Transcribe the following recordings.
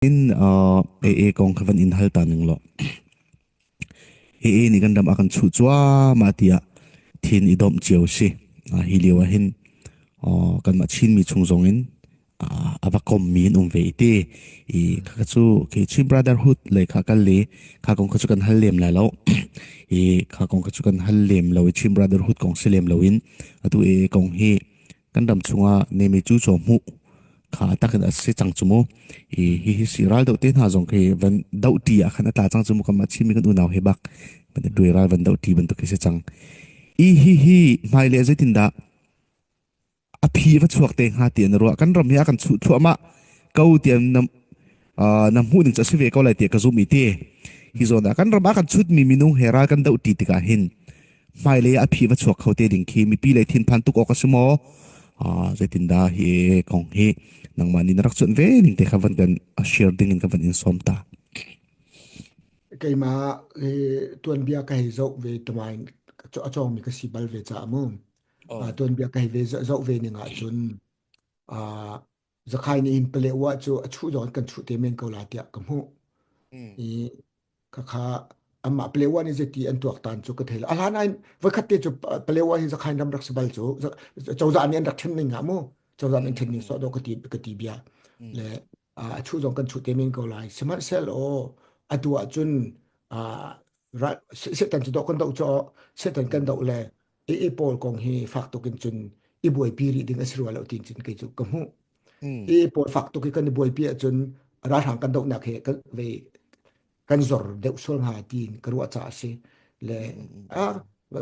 in e kong khavan in hal taning lo ni kan dam akan chu chua ma tia thin idom chiao si hi lewa hin kan ma chin mi chung zong in avakom mi in ve ti I kha chu ke chi brotherhood le kha kal le kha kong kha chu kan hal lem la lo kha kong kha chu kan hal lem lo chi brotherhood kong se lem lo in atu kong hi kan dam chunga ne mi chu cho mu khá ta kan ase chang chumo hi siral do te na jong ke van dau ti a khana ta chang chumo kam chi mi kan unaw he bak ban dui ral van dau ti ban to ke se chang hi mai le zetin da a phi va chuak te ha ti na ro kan ram ya kan chu chu ma kau tiam nam nam hu ning cha se ve ko lai te ka zu mi te hi zo da kan ram a kan chut mi minung hera kan dau ti ti ka hin mai le a phi va chuak khau te ding khi mi pi le thin phan tu ko ka sumo zai tin da hi kong hi nang mani narak chun ve ning te khavan kan a share ding in kavan in somta cái mà tuần bia cái dậu về tụi mình cho mình cái xì bal về chả mông tuần bia cái về dậu về nên ngã chun à giờ khai nên in bele wa cho chú dọn cần chú tiền mình câu lại tiệt cầm hộ ý cả khá amma bele wa nên giờ ti anh tuộc tan cho cái thế là anh anh với khách tiền cho bele wa thì giờ khai năm đặc sờ bal cho giờ anh em đặc thân mình ngã mông cho giờ anh thân mình so đó cái ti bia le chú dọn cần chú tiền mình câu lại smart cell o atua chun ra sẽ tận cho con đậu cho sẽ tận cân đậu là Apple còn hi phát tục kinh chun i buổi pi ri ding asru lo tin chun cái chu kamu Apple phát tục cái buổi pi chun ra thang cân đậu nạc he cái về kan zor de usol ha tin karwa cha se le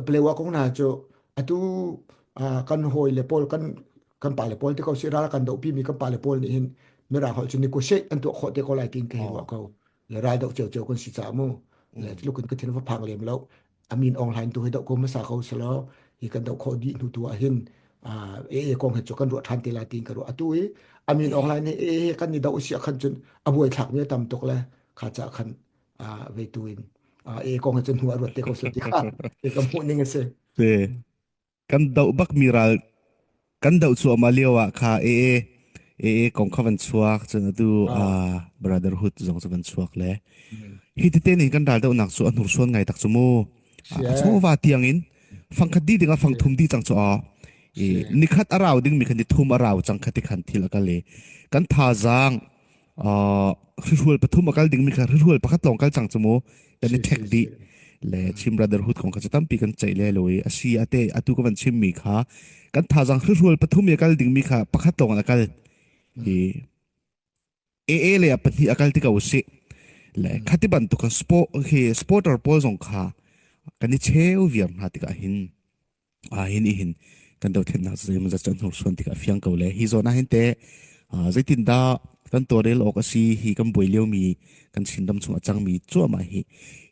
plewa kong na cho atu kan hoi le pol kan pa le pol te ko sira kan do pi mi kan pa le pol ni hin mera hol chu ni ko se an to kho te ko lai tin ke wa ko le rai do cheu cheu kon si cha mo le lu kan ka tin fa phang lem lo amin online tu he do ko ma sa ko slo hi kan do kho di nu tu a hin kong he cho kan ro than te la tin ka ro atu amin online kan ni do si khan chun abuai thak mi tam tok le kha cha khan về tuin con chân hua ruột te ko so ti kha e kam hu ning se te kan dau bak miral kan dau chu ma lewa kha kong khavan chuak chana tu brotherhood jong chavan chuak le hi te ten in kan dal dau nak chu anur son ngai tak chumo ka sia chu wa tiang in phang khat di dinga phang thum di chang chu sia ni khat araw ding mi khan di thum araw chang khati khan thil ka le kan tha jang ritual pathum akal ding mi kha ritual pakhat long kal chang chumo kan ni sia thek sia di sia le chim brotherhood kong ka chatam pi kan chai le loi asi ate atu ko van chim mi kha kan tha jang ritual pathum akal ding mi kha pakhat long akal e le apani akal ti ka usi le khati ban tu ka sport or pol jong kha kan ni cheu viam ha ti ka hin hin hin kan do then na zai ma chan hor son ti ka fiang ko le hi zo na hin te zaitin da kan torel ok asi hi kan boileu mi kan sindam chung achang mi chu ma hi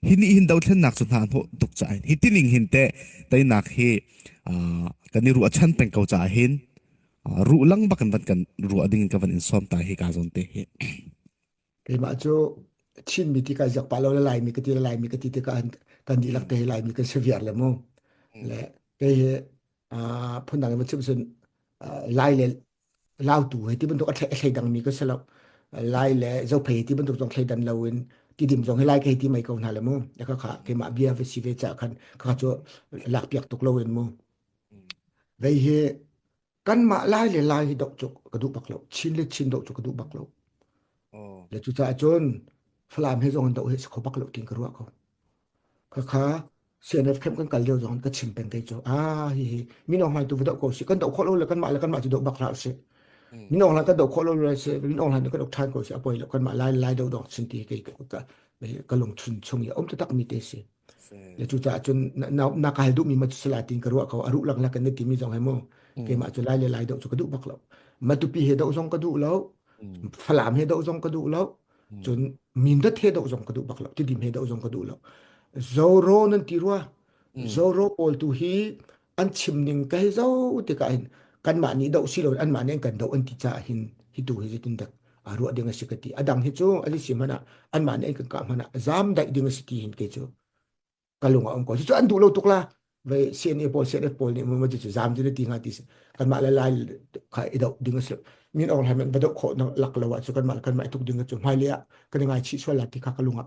hin hin do then nak chu na ho duk cha hi tining hin te tai nak hi kan ni ru achan peng ko cha hin ru lang ba kan van kan ru ading ka van in som ta hi ka zon te hi cái mà cho chin mi ti ka jak pa lo lai mi cái ti lai mi cái ti ka kan di lak te lai mi cái severe le mo le cái phun dang ma chim sun lai le lao tu he ti ban to ka thai dang mi cái selo lai le zo phe ti ban to jong thai dan lo in ti dim jong he lai cái ti mai ko na le mo ya ka cái mà bia ve si ve cha khan ka cho lak piak tok lo in mo ve he kan ma lai le lai hi dok chok ka du bak lo chin le chin dok chok ka du bak lo le chu cha chon flam he zong dok he ko bak lo tin ka ru ko ka kha sen ef kem kan kal jo zong ka chim pen te cho hi mi no hai tu ve dok ko si kan dok kho lo le kan ma chu dok bak la se mi no la kan dok kho lo le se mi no la kan dok than ko se apoi lo kan ma lai lai dok dok sin ti ke ka ka long chun chung ya om ta tak mi te se le chu cha chun na ka du mi ma chu la tin ka ru ko aru lang la kan ne ti mi zong he mo ke ma chu lai le lai dok chu ka du bak lo ma tu pi he dok zong ka du lo falam he dok zong ka du lo chun min da the dok zong ka du bak lo ti dim he dok zong ka du lo zoro nan ti ruwa zoro ol tu hi an chim ning ka he zo ti ka hin kan ma ni dok si lo an ma ne kan dok an ti cha hin hi tu hi tin dak aru ading a sikati adang hi chu ali simana an ma ne kan ka mana zam dai ding a siti hin ke chu kalunga om ko chu an du lo tuk la về CNF Paul ni mo ju jam ju ti nga ti kan ma la la khai idau dinga se min ol ha men badau kho na lak lawa chu kan ma tuk dinga chu mai lia kan ngai chi so la ti kha kalunga